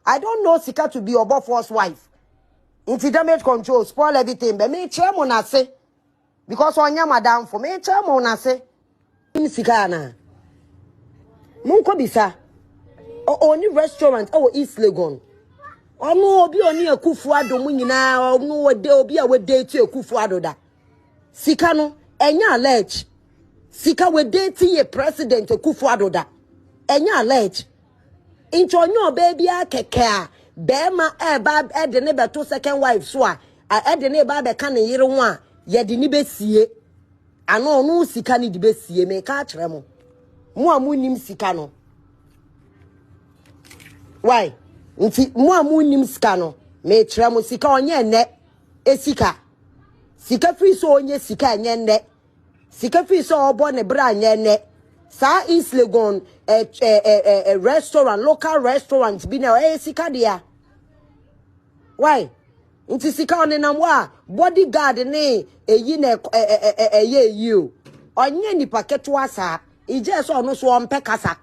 I don't know Sika to be Obofo's wife. Into damage control, spoil everything. But me chairman I say because on your madam for me chairman I say Sika na. Munko bisa. Only restaurant East Legon. No obi oni Akufo Addo mu nyina no wode obi a wede ti Akufo Addo da. Sika no enya allege. Sika wede ti ye president Akufo Addo da. Enya allege. Into onyo baby akeke a bema eba e de ne beto second wife so a e de ne ba be ka ne yire ho a ye de ni besie. Ano no Sika ni de besie me ka kire mo. Mo a munim Sika no. Why? Nti mo amunim Sika no me kire mo Sika onye ne esika Sika free so onye Sika enye ne Sika free so obo ne bra enye ne sa East Legon restaurant local restaurant bi na Sika dia. Why? Nti Sika one nam wa bodyguard ne eyi na eye you onye nipa keto asa ije so no so ompe kasa.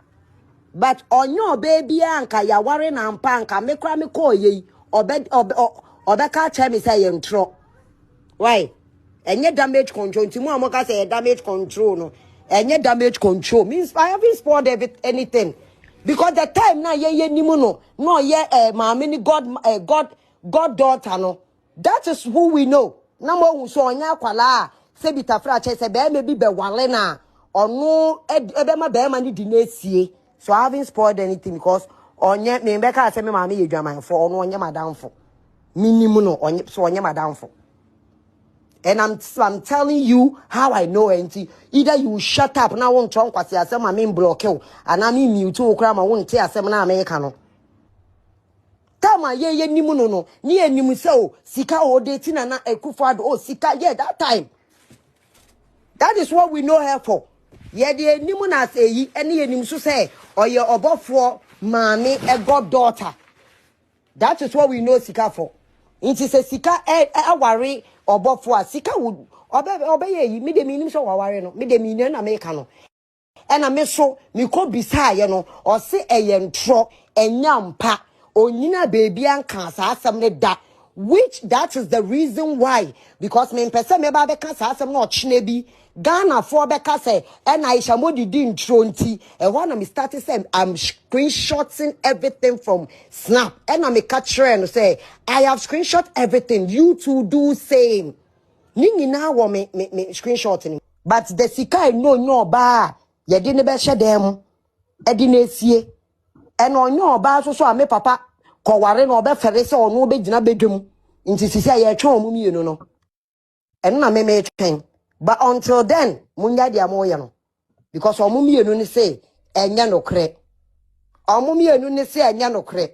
But onyo baby anka ya ware na mpa anka mekra me call ye obeka che me say yentro. Why? Enye damage control nti mu amoka say damage control no. Enye damage control means I haven't spoiled anything. Because the time na ye nimu no ye Maame ni God daughter no. That is who we know. Na mo so onya kwala se bitafra che se be maybe be wale na ono ebe ma be ma ni di na esie. So I haven't spoiled anything because onye me mbeka ase me Maame ye dwaman for ono onye madam for minimum no onye so onye madam for. And I'm telling you how I know it. Either you shut up now won't talk kwasi ase Maame block you and I mean mute okra ma won't say ase na America no. Tama ye nimu no ni enimu se o Sika o date na Akufo Addo o Sika that time. That is what we know her for. Ye de enimu na say yi ene enimu so say oye obofo Maame a god daughter. That is what we know Sika for. Inti say Sika aware obofo a Sika would obey yi me de minim so waware no me de minim na make no. Ena me so me ko bisa ye no o se eyentro enyampa onyina baby anka sa asem ne da. Which that is the reason why because me pese me ba be ka sa asem no ochne bi Ghana for beka say and Ayisha modi di intro nti e one of me started saying I'm screenshotting everything from Snap and I'm capture and say I have screenshot everything you two do same ningi na wo me screenshotting but the Sika no ba ye di ne be hye dem e di na esie e no nyo ba so a me papa ko ware no be fere se ono be gina bedwum nti sisi ye twa omu mienu no en na me twen. But until then, munya dia moye no. Because omumienu ni say enya no kre. Omumienu ni say enya no kre.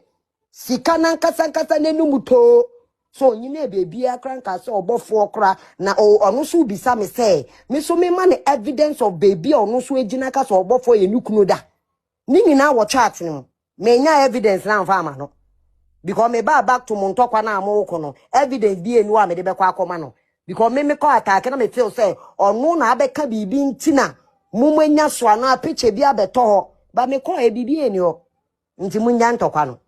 Sika na nkasa nenu muto. So nyine baby akra nkasa obofo okra na onu so bisa me say me so me man evidence of baby onu so ejina kasa obofo ye nukunu da. Ni nyina wo chat ni me nya evidence na mfa ama no. Because me back to montokwa na amoko no. Evidence bi enu a me de bekwa akoma no. Because me call attack and me feel say or no na abeka bibi ntina mumenya so na picture bi abeto ho ba me call e bibi eni ho nti munya ntokwa no